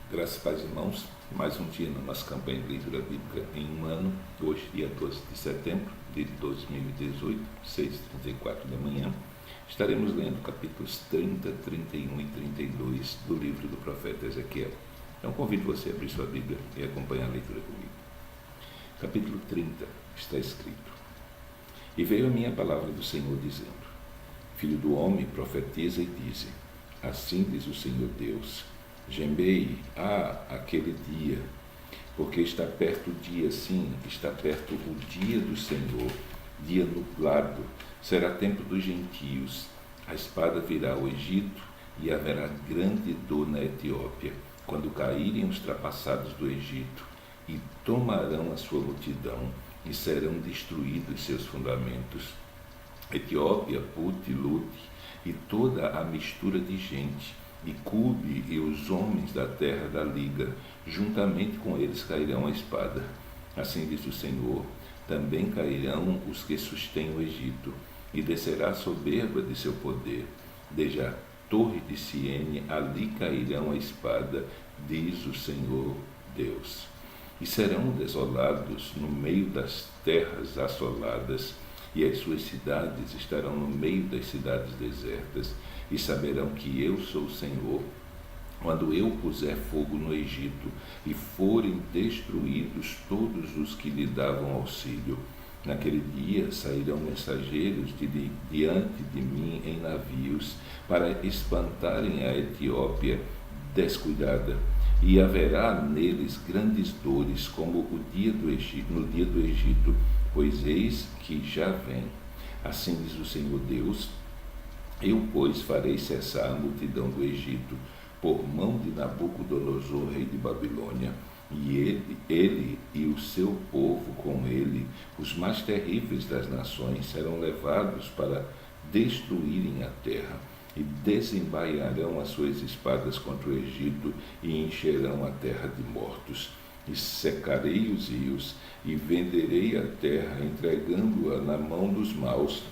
Graças e paz, irmãos. Mais um dia na nossa campanha de leitura bíblica em um ano. Hoje, dia 12 de setembro de 2018, 6h34 da manhã. Estaremos lendo capítulos 30, 31 e 32 do livro do profeta Ezequiel. Então, convido você a abrir sua Bíblia e acompanhar a leitura comigo. Capítulo 30 está escrito: E veio a minha palavra do Senhor dizendo: Filho do homem, profetiza e dize: Assim diz o Senhor Deus: Gemei, aquele dia, porque está perto o dia, sim, está perto o dia do Senhor, dia nublado, será tempo dos gentios. A espada virá ao Egito e haverá grande dor na Etiópia, quando caírem os trapassados do Egito, e tomarão a sua multidão, e serão destruídos seus fundamentos. Etiópia, Put, Lute, e toda a mistura de gente, e Cube e os homens da terra da liga, juntamente com eles cairão a espada. Assim diz o Senhor: também cairão os que sustêm o Egito, e descerá a soberba de seu poder. Desde a torre de Siene, ali cairão a espada, diz o Senhor Deus. E serão desolados no meio das terras assoladas, e as suas cidades estarão no meio das cidades desertas, e saberão que eu sou o Senhor, quando eu puser fogo no Egito, e forem destruídos todos os que lhe davam auxílio. Naquele dia sairão mensageiros diante de mim em navios, para espantarem a Etiópia descuidada, e haverá neles grandes dores, como no dia do Egito, pois eis que já vem. Assim diz o Senhor Deus: eu, pois, farei cessar a multidão do Egito, por mão de Nabucodonosor, rei de Babilônia, e ele e o seu povo com ele, os mais terríveis das nações, serão levados para destruírem a terra, e desembaiarão as suas espadas contra o Egito, e encherão a terra de mortos. E secarei os rios, e venderei a terra, entregando-a na mão dos maus,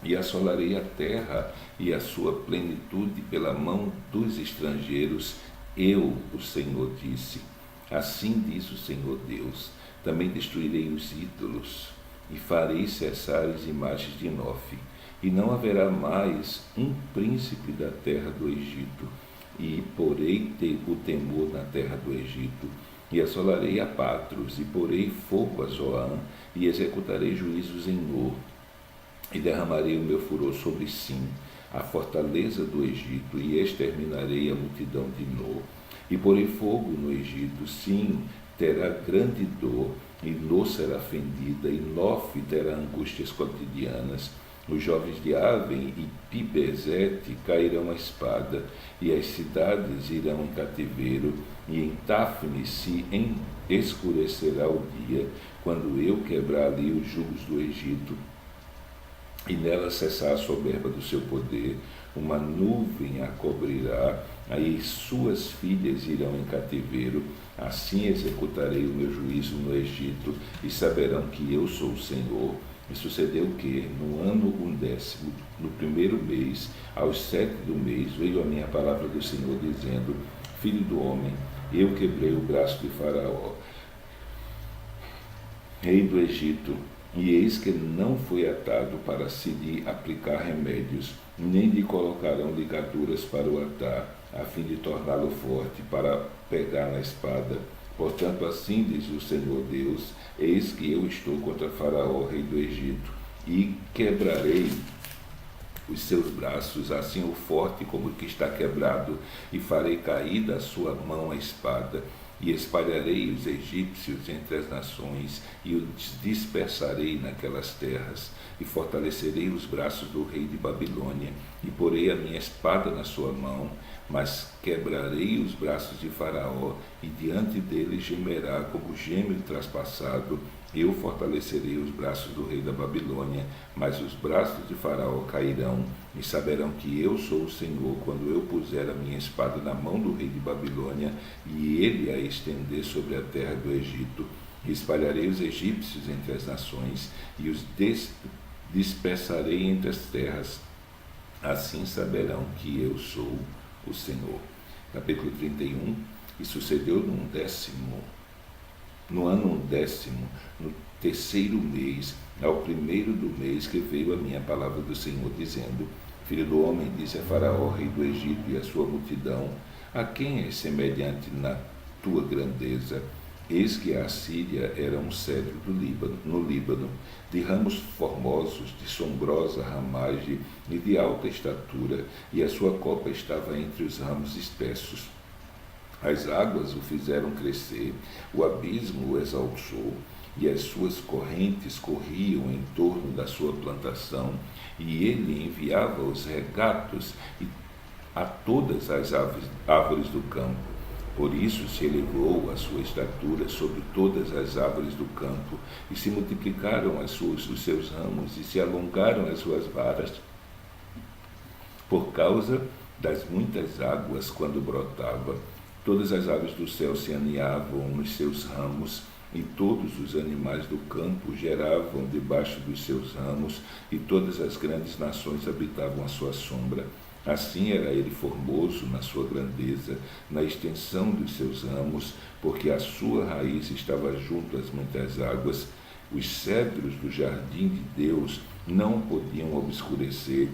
e assolarei a terra e a sua plenitude pela mão dos estrangeiros. Eu, o Senhor, disse. Assim diz o Senhor Deus: também destruirei os ídolos, e farei cessar as imagens de Nofe, e não haverá mais um príncipe da terra do Egito, e porei o temor na terra do Egito, e assolarei a Patros, e porei fogo a Zoan, e executarei juízos em No, e derramarei o meu furor sobre Sim, a fortaleza do Egito, e exterminarei a multidão de No. E porei fogo no Egito, Sim terá grande dor, e No será fendida, e Nofe terá angústias cotidianas. Os jovens de Aven e Pibezete cairão a espada, e as cidades irão em cativeiro, e em Tafne se escurecerá o dia, quando eu quebrar ali os jugos do Egito, e nela cessar a soberba do seu poder. Uma nuvem a cobrirá, aí suas filhas irão em cativeiro. Assim executarei o meu juízo no Egito, e saberão que eu sou o Senhor. E sucedeu que, no ano 10º, no primeiro mês, aos 7 do mês, veio a minha palavra do Senhor, dizendo: Filho do homem, eu quebrei o braço de Faraó, rei do Egito, e eis que não foi atado para se lhe aplicar remédios, nem lhe colocarão ligaduras para o atar, a fim de torná-lo forte para pegar na espada. Portanto, assim diz o Senhor Deus: eis que eu estou contra Faraó, rei do Egito, e quebrarei os seus braços, assim o forte como o que está quebrado, e farei cair da sua mão a espada. E espalharei os egípcios entre as nações, e os dispersarei naquelas terras, e fortalecerei os braços do rei de Babilônia, e porei a minha espada na sua mão, mas quebrarei os braços de Faraó, e diante dele gemerá como geme o traspassado. Eu fortalecerei os braços do rei da Babilônia, mas os braços de Faraó cairão, e saberão que eu sou o Senhor, quando eu puser a minha espada na mão do rei de Babilônia, e ele a estender sobre a terra do Egito. E espalharei os egípcios entre as nações, e os dispersarei entre as terras. Assim saberão que eu sou o Senhor. Capítulo 31. E sucedeu no ano 10º, no terceiro mês, ao primeiro do mês, que veio a minha palavra do Senhor, dizendo: Filho do homem, disse a Faraó, rei do Egito, e a sua multidão: a quem é semelhante na tua grandeza? Eis que a Assíria era um cedro no Líbano, de ramos formosos, de sombrosa ramagem e de alta estatura, e a sua copa estava entre os ramos espessos. As águas o fizeram crescer, o abismo o exalçou, e as suas correntes corriam em torno da sua plantação, e ele enviava os regatos a todas as árvores do campo. Por isso se elevou a sua estatura sobre todas as árvores do campo, e se multiplicaram os seus ramos, e se alongaram as suas varas. Por causa das muitas águas, quando brotava, todas as aves do céu se aninhavam nos seus ramos, e todos os animais do campo geravam debaixo dos seus ramos, e todas as grandes nações habitavam à sua sombra. Assim era ele formoso na sua grandeza, na extensão dos seus ramos, porque a sua raiz estava junto às muitas águas. Os cedros do jardim de Deus não podiam obscurecer,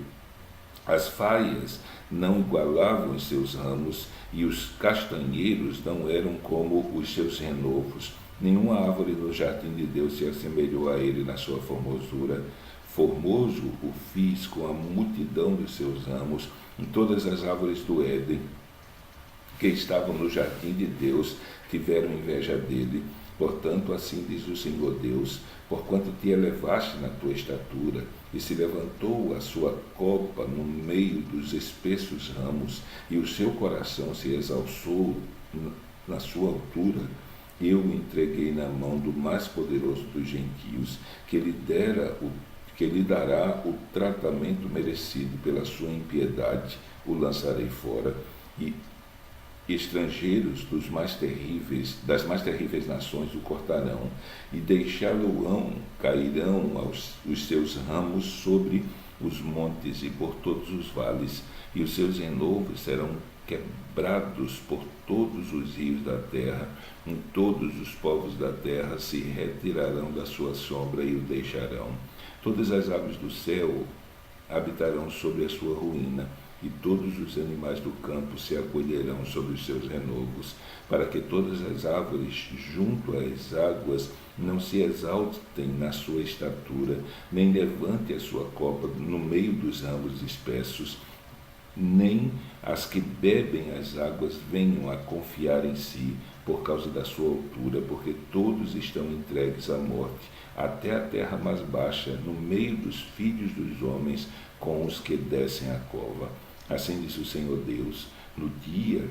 as faias não igualavam os seus ramos, e os castanheiros não eram como os seus renovos. Nenhuma árvore no jardim de Deus se assemelhou a ele na sua formosura. Formoso o fiz com a multidão dos seus ramos, em todas as árvores do Éden, que estavam no jardim de Deus, tiveram inveja dele. Portanto, assim diz o Senhor Deus: porquanto te elevaste na tua estatura, e se levantou a sua copa no meio dos espessos ramos, e o seu coração se exalçou na sua altura, eu o entreguei na mão do mais poderoso dos gentios, que lhe dará o tratamento merecido pela sua impiedade, o lançarei fora, e estrangeiros das mais terríveis nações o cortarão, e deixá-lo-ão, cairão os seus ramos sobre os montes e por todos os vales, e os seus renovos serão quebrados por todos os rios da terra, e todos os povos da terra se retirarão da sua sombra e o deixarão. Todas as aves do céu habitarão sobre a sua ruína, e todos os animais do campo se acolherão sobre os seus renovos, para que todas as árvores junto às águas não se exaltem na sua estatura, nem levante a sua copa no meio dos ramos espessos, nem as que bebem as águas venham a confiar em si por causa da sua altura, porque todos estão entregues à morte, até a terra mais baixa, no meio dos filhos dos homens, com os que descem à cova. Assim diz o Senhor Deus: no dia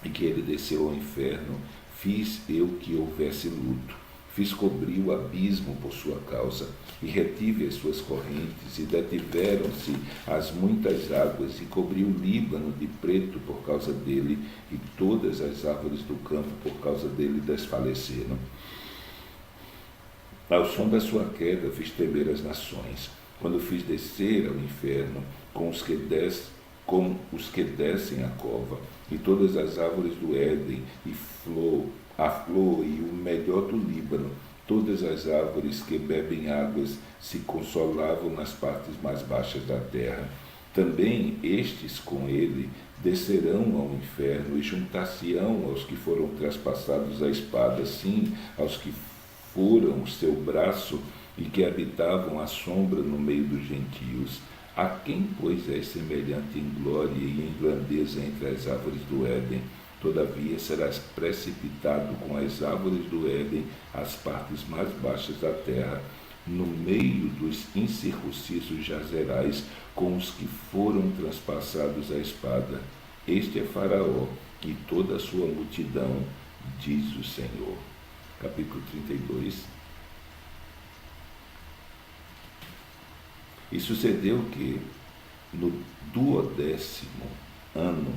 em que ele desceu ao inferno, fiz eu que houvesse luto, fiz cobrir o abismo por sua causa, e retive as suas correntes, e detiveram-se as muitas águas, e cobri o Líbano de preto por causa dele, e todas as árvores do campo por causa dele desfaleceram. Ao som da sua queda fiz tremer as nações, quando fiz descer ao inferno com os que descem à cova, e todas as árvores do Éden, e a flor e o melhor do Líbano, todas as árvores que bebem águas se consolavam nas partes mais baixas da terra. Também estes com ele descerão ao inferno, e juntar-se-ão aos que foram traspassados à espada, sim, aos que foram o seu braço e que habitavam à sombra no meio dos gentios. A quem, pois, é semelhante em glória e em grandeza entre as árvores do Éden? Todavia serás precipitado com as árvores do Éden às partes mais baixas da terra. No meio dos incircuncisos jazerás com os que foram transpassados à espada. Este é Faraó e toda a sua multidão, diz o Senhor. Capítulo 32. E sucedeu que, no 12º ano,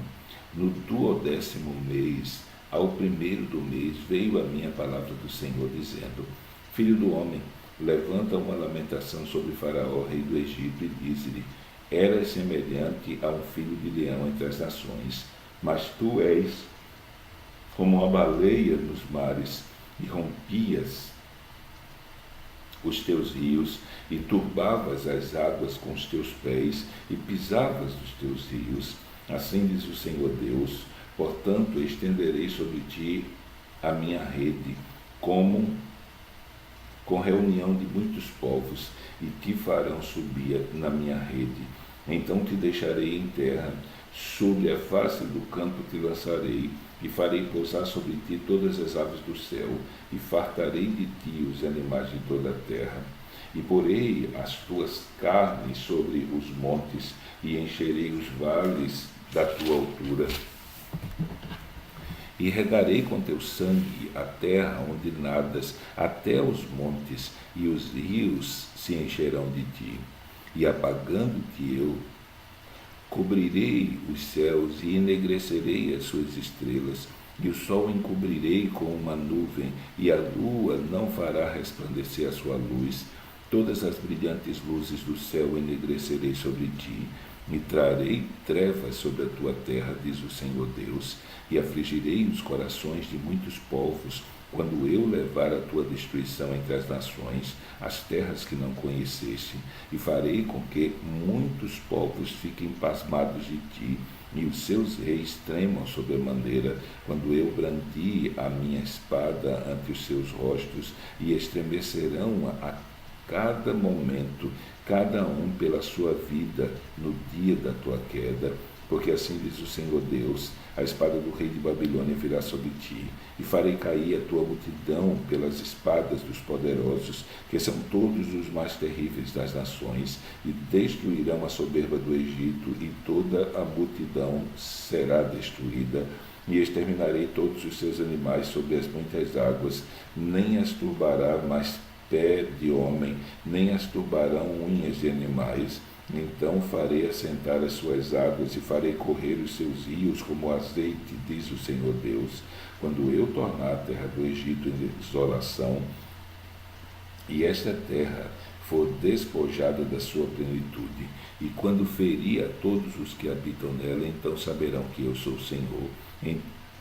no 12º mês, ao primeiro do mês, veio a minha palavra do Senhor, dizendo: Filho do homem, levanta uma lamentação sobre Faraó, rei do Egito, e diz-lhe: Eras semelhante a um filho de leão entre as nações, mas tu és como uma baleia nos mares, e rompias os teus rios, e turbavas as águas com os teus pés, e pisavas os teus rios. Assim diz o Senhor Deus: portanto, estenderei sobre ti a minha rede, com reunião de muitos povos, e te farão subir na minha rede. Então te deixarei em terra, sobre a face do campo te lançarei, e farei pousar sobre ti todas as aves do céu, e fartarei de ti os animais de toda a terra. E porei as tuas carnes sobre os montes, e encherei os vales da tua altura. E regarei com teu sangue a terra onde nadas, até os montes, e os rios se encherão de ti. E apagando-te eu, cobrirei os céus e enegrecerei as suas estrelas, e o sol encobrirei com uma nuvem, e a lua não fará resplandecer a sua luz. Todas as brilhantes luzes do céu enegrecerei sobre ti, e trarei trevas sobre a tua terra, diz o Senhor Deus, e afligirei os corações de muitos povos, quando eu levar a tua destruição entre as nações, as terras que não conheceste, e farei com que muitos povos fiquem pasmados de ti, e os seus reis tremam sobremaneira, quando eu brandi a minha espada ante os seus rostos, e estremecerão a cada momento, cada um pela sua vida, no dia da tua queda. Porque assim diz o Senhor Deus: a espada do rei de Babilônia virá sobre ti, e farei cair a tua multidão pelas espadas dos poderosos, que são todos os mais terríveis das nações, e destruirão a soberba do Egito, e toda a multidão será destruída. E exterminarei todos os seus animais sobre as muitas águas, nem as turbará mais pé de homem, nem as turbarão unhas de animais. Então farei assentar as suas águas, e farei correr os seus rios como azeite, diz o Senhor Deus, quando eu tornar a terra do Egito em desolação, e esta terra for despojada da sua plenitude, e quando ferir a todos os que habitam nela, então saberão que eu sou o Senhor.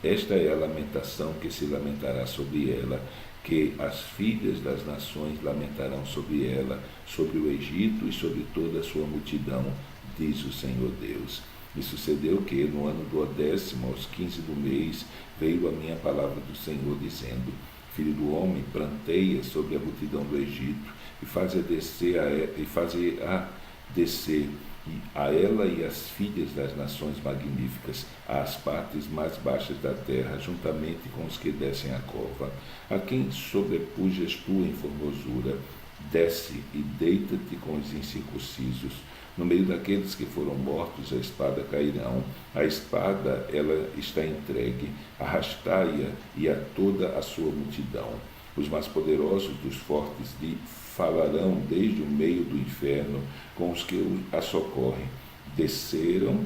Esta é a lamentação que se lamentará sobre ela, que as filhas das nações lamentarão sobre ela, sobre o Egito e sobre toda a sua multidão, diz o Senhor Deus. E sucedeu que, no ano do 10º, aos 15 do mês, veio a minha palavra do Senhor, dizendo: Filho do homem, planteia sobre a multidão do Egito, e faze-a descer a ela e as filhas das nações magníficas, às partes mais baixas da terra, juntamente com os que descem a cova. A quem sobrepujas tu em formosura, desce e deita-te com os incircuncisos. No meio daqueles que foram mortos, a espada cairão. A espada, ela está entregue, arrastai-a e a toda a sua multidão. Os mais poderosos dos fortes falarão desde o meio do inferno com os que a socorrem. Desceram,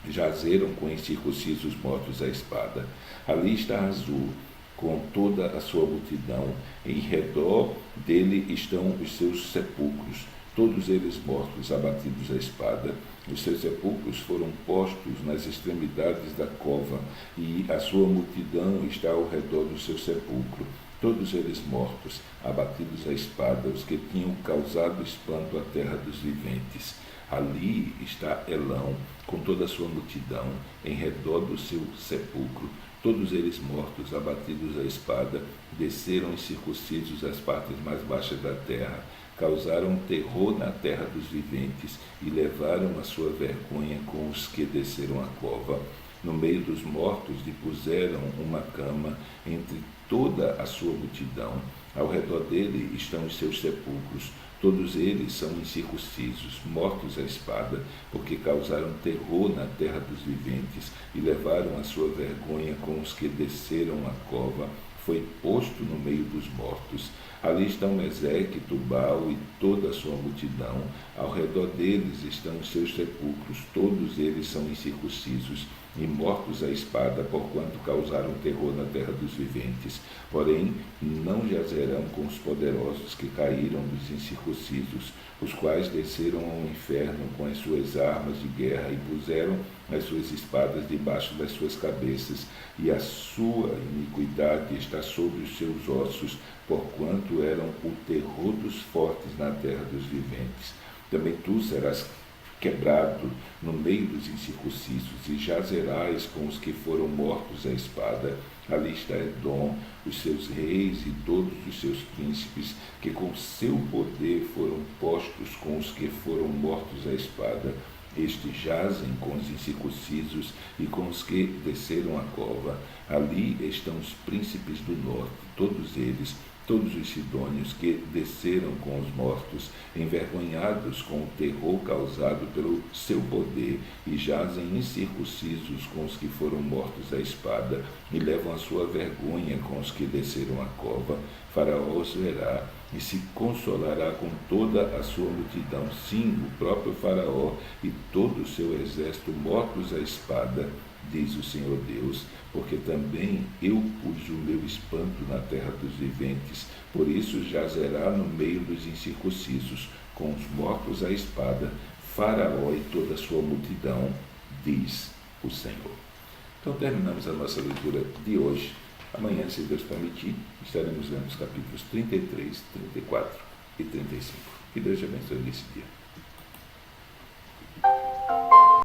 jazeram com incircuncisos mortos à espada. Ali está Azul, com toda a sua multidão. Em redor dele estão os seus sepulcros, todos eles mortos, abatidos à espada. Os seus sepulcros foram postos nas extremidades da cova, e a sua multidão está ao redor do seu sepulcro. Todos eles mortos, abatidos à espada, os que tinham causado espanto à terra dos viventes. Ali está Elão, com toda a sua multidão, em redor do seu sepulcro. Todos eles mortos, abatidos à espada, desceram incircuncisos às partes mais baixas da terra, causaram terror na terra dos viventes, e levaram a sua vergonha com os que desceram a cova. No meio dos mortos lhe puseram uma cama entre toda a sua multidão. Ao redor dele estão os seus sepulcros. Todos eles são incircuncisos, mortos à espada, porque causaram terror na terra dos viventes e levaram a sua vergonha com os que desceram a cova. Foi posto no meio dos mortos. Ali estão Meseque, Tubal e toda a sua multidão. Ao redor deles estão os seus sepulcros. Todos eles são incircuncisos. e mortos à espada, porquanto causaram terror na terra dos viventes. Porém, não jazerão com os poderosos que caíram dos incircuncisos, os quais desceram ao inferno com as suas armas de guerra e puseram as suas espadas debaixo das suas cabeças, e a sua iniquidade está sobre os seus ossos, porquanto eram o terror dos fortes na terra dos viventes. Também tu serás quebrado no meio dos incircuncisos, e jazerás com os que foram mortos à espada. Ali está Edom, os seus reis e todos os seus príncipes, que com seu poder foram postos com os que foram mortos à espada. Estes jazem com os incircuncisos e com os que desceram a cova. Ali estão os príncipes do norte, todos eles, todos os sidônios que desceram com os mortos, envergonhados com o terror causado pelo seu poder, e jazem incircuncisos com os que foram mortos à espada, e levam a sua vergonha com os que desceram a cova. Faraó os verá e se consolará com toda a sua multidão, sim, o próprio Faraó e todo o seu exército mortos à espada, diz o Senhor Deus, porque também eu pus o meu espanto na terra dos viventes, por isso jazerá no meio dos incircuncisos, com os mortos à espada, Faraó e toda a sua multidão, diz o Senhor. Então terminamos a nossa leitura de hoje. Amanhã, se Deus permitir, estaremos lendo os capítulos 33, 34 e 35. Que Deus te abençoe nesse dia.